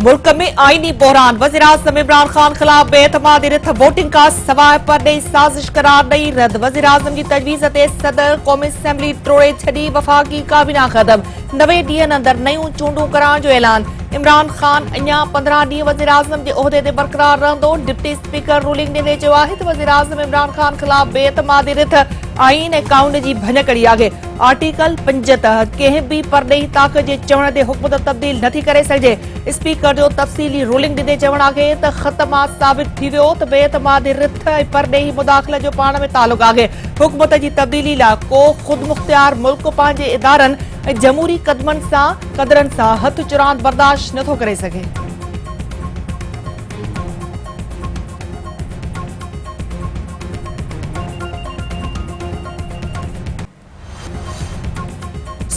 मुल्क में आईनी बहरान। वज़ीर-ए-आज़म इमरान खान खिलाफ बेएतमादी रिथ वोटिंग का सवाइ परॾेही साज़िश करार ॾेई रद्द। वज़ीर-ए-आज़म जी तजवीज़ ते सदर क़ौमी असेंबली टोड़े छॾी। वफ़ाक़ी काबीना ख़त्म। 90 ॾींहनि अंदरि नयूं चूंडूं कराइण जो ऐलान। इमरान खान अञा 15 ॾींहं वज़ीर-ए-आज़म जे उहिदे ते बरक़रार रहंदो। डिप्टी स्पीकर रूलिंग ॾिने चयो आहे त वज़ीर-ए-आज़म इमरान खान खिलाफ बेएतमादी रिथ आईन ऐं कानून जी भञकड़ी आहे। आर्टिकल 75 कंहिं बि परॾेही ताक़त जे चवण ते हुकूमत तब्दील नथी करे सघिजे। स्पीकर जो तफ़सीली रूलिंग ॾिने चवण आहे त ख़त मां साबित थी वियो त बेएतमादी रिथ ऐं परॾेही मुदाख़लत जो पाण में तालुक़ आहे। हुकूमत जी तब्दीली लाइ को ख़ुदमुख्तियार मुल्क पंहिंजे इदारनि ऐं जमहूरी क़दरनि सां हथ चुरांद बर्दाश्त नथो करे सघे।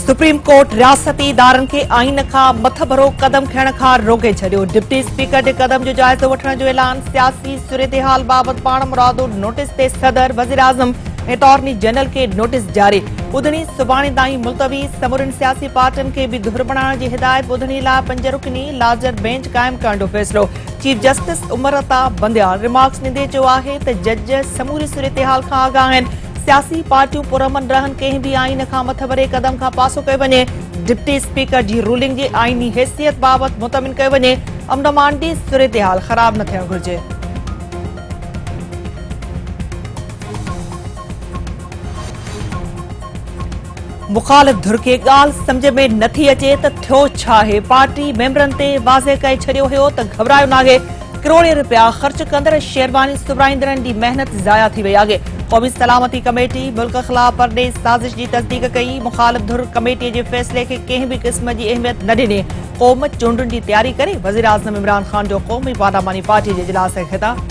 सुप्रीम कोर्ट रियासती इदारनि खे आइन खां मथभरो कदम खणण खां रोके छॾियो। डिप्टी स्पीकर जे कदम जो जाइज़ो वठण जो ऐलान। सियासी सूरतहाल बाबति पाण मुरादो नोटिस ते सदर वज़ीर-ए-आज़म ऐं अटॉर्नी जनरल खे नोटिस जारी। ॿुधणी सुभाणे ताईं मुलतवी। समूरनि सियासी पार्टियुनि खे बि धुर बणाइण जी हिदायत। ॿुधणी लाइ 5 रुकनी लार्जर बेंच क़ाइमु करण जो फ़ैसिलो। Chief justice Umar Ata Bandial remarks ॾींदे चयो आहे त जज समूरी सूरतहाल खां आगाह आहिनि। सियासी पार्टियूं पुरअमन रहनि। कंहिं बि आइन खां मथभरे कदम खां पासो कयो वञे। डिप्टी स्पीकर जी रूलिंग जी आइनी हैसियत बाबति मुतमिन कयो वञे। अमनमांडी सूरतहाल ख़राब न थियणु घुरिजे। मुखालिफ़ धुर खे ॻाल्हि सम्झ में नथी अचे त थियो छा आहे। पार्टी मेंबरनि ते वाज़े करे छॾियो हुयो त घबरायो नाहे। करोड़े रुपया ख़र्च कंदड़ शेरवानी सुबराईंदड़नि जी मेहनत ज़ाया थी वई आहे। क़ौमी सलामती कमेटी मुल्क ख़िलाफ़ परॾेही साज़िश जी तस्दीक़ कई। मुखालिफ़ धुर कमेटीअ जे फ़ैसिले खे कंहिं बि क़िस्म जी अहमियत न ॾिने। क़ौम चूंडुनि जी तयारी करे। वज़ीर-ए-आज़म इमरान खान जो क़ौमी पार्लियामानी पार्टी जे इजलास खे ख़िताब।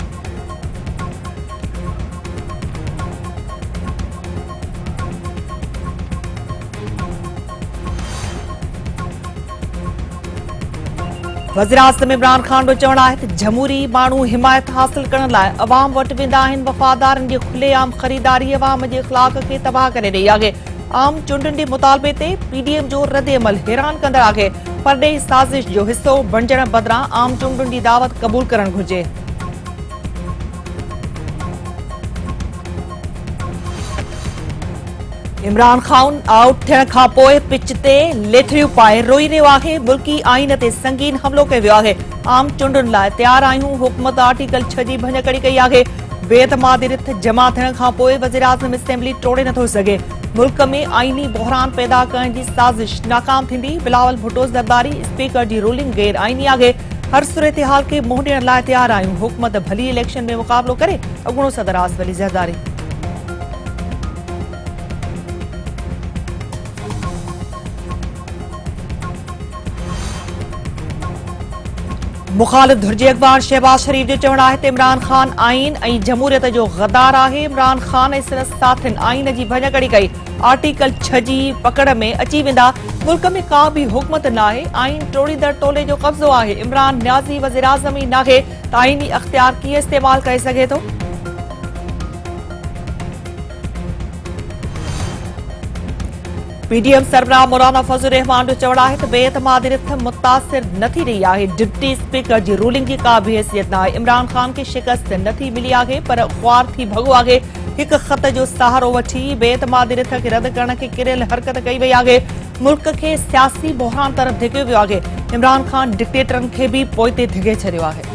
वज़ीर-ए-आज़म इमरान खान जो चवणु आहे त जमहूरी माण्हू हिमायत हासिल करण लाइ अवाम वटि वेंदा आहिनि। वफ़ादारनि जी खुलेआम ख़रीदारी अवाम जे इख़्लाक़ खे तबाह करे रही आहे। आम चूंडुनि जे मुतालबे ते पीडीएम जो रद्द-ए-अमल हैरान कंदड़ आहे। परॾेही साज़िश जो हिसो बणिजण बदिरां आम चूंडुनि जी दावत क़बूल करणु घुरिजे। इमरान खान आउट थियण खां पोइ पिच ते लेथड़ियूं पाए रोई रहियो आहे। मुल्की आइन ते संगीन हमिलो कयो वियो आहे। आम चूंडुनि लाइ तयार आहियूं। हुकूमत आर्टिकल 6 जी भञकड़ी कई आहे। बेएतमादी रिथ जमा थियण खां पोइ वज़ीर-ए-आज़म असेंबली टोड़े नथो सघे। मुल्क में आइनी बहरान पैदा करण जी साज़िश नाकाम थींदी। बिलावल भुट्टो ज़रदारी। स्पीकर जी रूलिंग गैर आइनी आहे। हर सूरतहाल खे मुंहुं ॾियण लाइ तयार आहियूं। हुकूमत भली इलेक्शन में मुक़ाबलो करे। अॻूणो सदर आसिफ अली ज़रदारी। मुखालिफ़ धुर जे अख़बार शहबाज शरीफ जो चवणु आहे त इमरान खान आइन ऐं जमहूरियत जो गद्दार आहे। इमरान खान ऐं सिंध साथियुनि आइन जी भञकड़ी कई। आर्टिकल 6 जी पकड़ में अची वेंदा। मुल्क में का बि हुकूमत न आहे। आइन टोड़ींदड़ टोले जो कब्ज़ो आहे। इमरान न्याज़ी वज़ीर-ए-आज़म ई नाहे त आइनी अख़्तियार कीअं इस्तेमाल करे सघे थो। पीडीएम सरबराह मौलाना फज़लुर रहमान जो चवणु आहे त बेएतमादी रिथ मुतासिर नथी रही आहे। डिप्टी स्पीकर जी रूलिंग जी का बि हैसियत न आहे। इमरान खान खे शिकस्त नथी मिली आहे पर ख़्वार थी भॻो आहे। हिकु ख़त जो सहारो वठी बेएतमादी रिथ खे रद्द करण खे किरियल हरकत कई वई आहे। मुल्क खे सियासी बहरान तरफ़ धिकियो वियो आहे। इमरान खान डिक्टेटरनि खे बि पोइते धिके छॾियो आहे।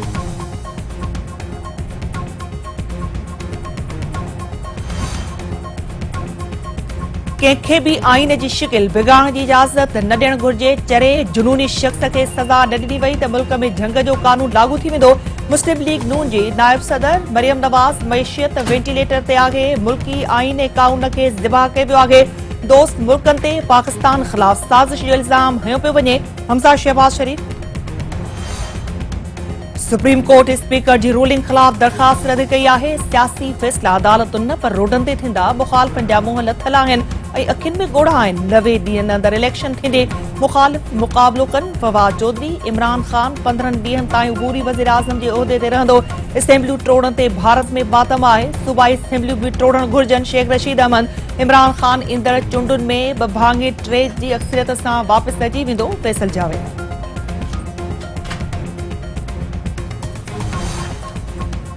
कंहिंखे बि आइन जी शिकिल बिगाड़ण जी इजाज़त न ॾियणु घुरिजे। चरे जुनूनी शख़्स खे सज़ा न ॾिनी वई त मुल्क में जंग जो कानून लागू थी वेंदो। मुस्लिम लीग नून जी नायब सदर मरियम नवाज़ मईशियत वेंटिलेटर ते आहे। मुल्की आइन ऐं कानून खे ज़िबा कयो वियो आहे। दोस्त मुल्कनि ते पाकिस्तान ख़िलाफ़ साज़िश जो इल्ज़ाम हयो पियो वञे। हमज़ा शहबाज शरीफ। सुप्रीम कोर्ट स्पीकर जी रूलिंग ख़िलाफ़ दरख़्वास्त रद्द कई आहे। सियासी फ़ैसिला अदालतुनि न पर रोडनि ते थींदा। मुखालिफ़नि जा मुंहं लथल आहिनि ऐं अखियुनि में ॻोढ़ा आहिनि। 90 ॾींहनि अंदरि इलेक्शन थींदे। मुखालिफ़ मुक़ाबलो कनि। फवाद चौधरी। इमरान खान 15 ॾींहनि ताईं अबूरी वज़ीर-ए-आज़म जे उहिदे ते रहंदो। असेंबलियूं टोड़ण ते भारत में मातम आहे। सूबाई असेंबलियूं बि टोड़ण घुरिजनि। शेख रशीद अहमद। इमरान खान ईंदड़ चूंडुनि में 2/3 जी अक्सरियत सां वापसि अची वेंदो। फैसल जावेद।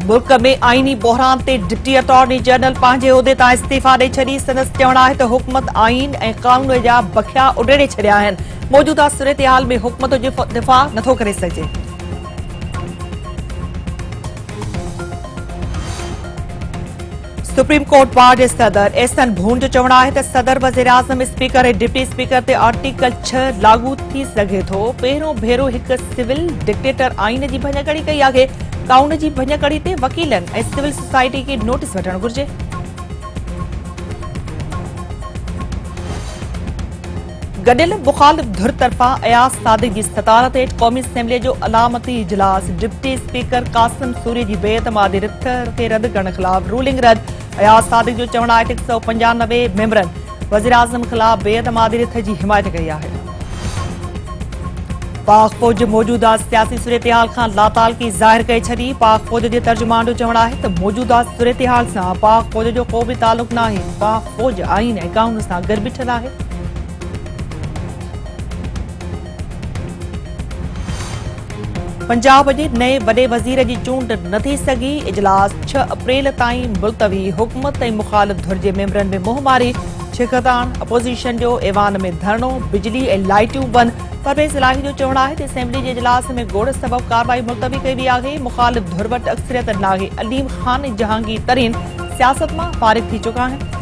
मुल्क में आईनी बहरान ते डिप्टी अटॉर्नी जनरल पंहिंजे उहिदे तां इस्तीफ़ा ॾेई छॾी। संदसि चवणु आहे त हुकूमत आईन ऐं कानून जा बखिया उडेड़े छॾिया आहिनि। मौजूदा सूरतहाल में हुकूमत जो दिफ़ा नथो करे सघिजे। सुप्रीम कोर्ट बार जे सदर एहसन भून जो चवणु आहे त सदर वज़ीर आज़म स्पीकर ऐं डिप्टी स्पीकर ते आर्टिकल 6 लागू थी सघे थो। पहिरियों भेरो हिकु सिविल डिक्टेटर आईन जी भञकड़ी कई आहे। कानून जी भञकड़ी ते वकीलनि ऐं सिविल सोसाइटी खे नोटिस वठणु घुर्जे। गडियल मुखालिफ धुर तरफ़ां अयाज़ सादिक जी सदारत हेठि क़ौमी असेंबली जो अलामती इजलास। डिप्टी स्पीकर कासिम सूरी जी बेइतमादी रिथ खे रद्द करण ख़िलाफ़ रूलिंग रद्द। अयाज़ सादिक जो चवणु आहे त 195 मेंबरनि वज़ीर आज़म ख़िलाफ़ बेइतमादी रिथ जी हिमायत कई आहे। पाक फ़ौज मौजूदा सियासी सूरतहाल खां लातालगी ज़ाहिर करे छॾी। पाक फ़ौज जे तर्जुमान जो चवणु आहे त मौजूदा सूरतहाल सां पाक फ़ौज जो को बि तालुक़ नाहे। पाक फ़ौज आईन ऐं कानून सां गॾु बीठल आहे। पंजाब जे नए वॾे वज़ीर जी चूंड न थी सघी। इजलास 6 अप्रैल ताईं मुलतवी। हुकूमत ऐं मुखालिफ धुर जे मेंबरनि में मुंहमारी। छिकताण अपोज़िशन जो ऐवान में धरणो। बिजली ऐं लाइटियूं बंद। परवेज़ इलाही जो चवणु आहे त असेंबली जे इजलास में गोड़ सबबि कार्रवाई मुलतवी कई वई आहे। मुखालिफ धुर वटि अक्सरियत नाहे। अलीम ख़ान ऐं जहांगीर तरीन सियासत मां फारिग थी चुका आहिनि।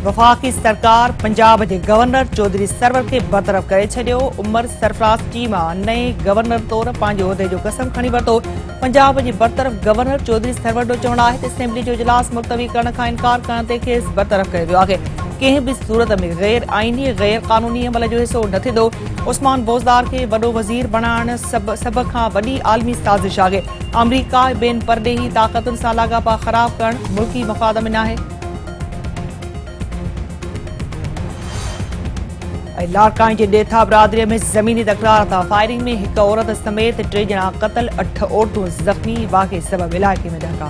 वफ़ाक़ी सरकार पंजाब जे गवर्नर चौधरी सरवर खे बरतरफ़ करे छॾियो। उमर सरफराज चीमा नए गवर्नर तौर पंहिंजे उहिदे जो कसम खणी वरितो। पंजाब जे बरतरफ़ गवर्नर चौधरी सरवर जो चवणु आहे त असेंबली जो इजलास मुलतवी करण खां इनकार करण ते खेसि बरतरफ़ कयो वियो आहे। कंहिं बि सूरत में गैर आईनी गैर कानूनी अमल जो हिसो न थींदो। उस्मान बोज़दार खे वॾो वज़ीर बणाइण सभ खां वॾी आलमी साज़िश आहे। अमरीका ॿियनि परॾेही ताक़तुनि सां लाॻापा ख़राब करणु मुल्की मफ़ाद में नाहे। लाड़काई जे ॾेथा बिरादरीअ में ज़मीनी तकरार तां फायरिंग में हिकु औरत समेत 3 ॼणा क़तल 8 औरतूं ज़ख़्मी। वाक़े सबबि इलाइक़े में ॾहका।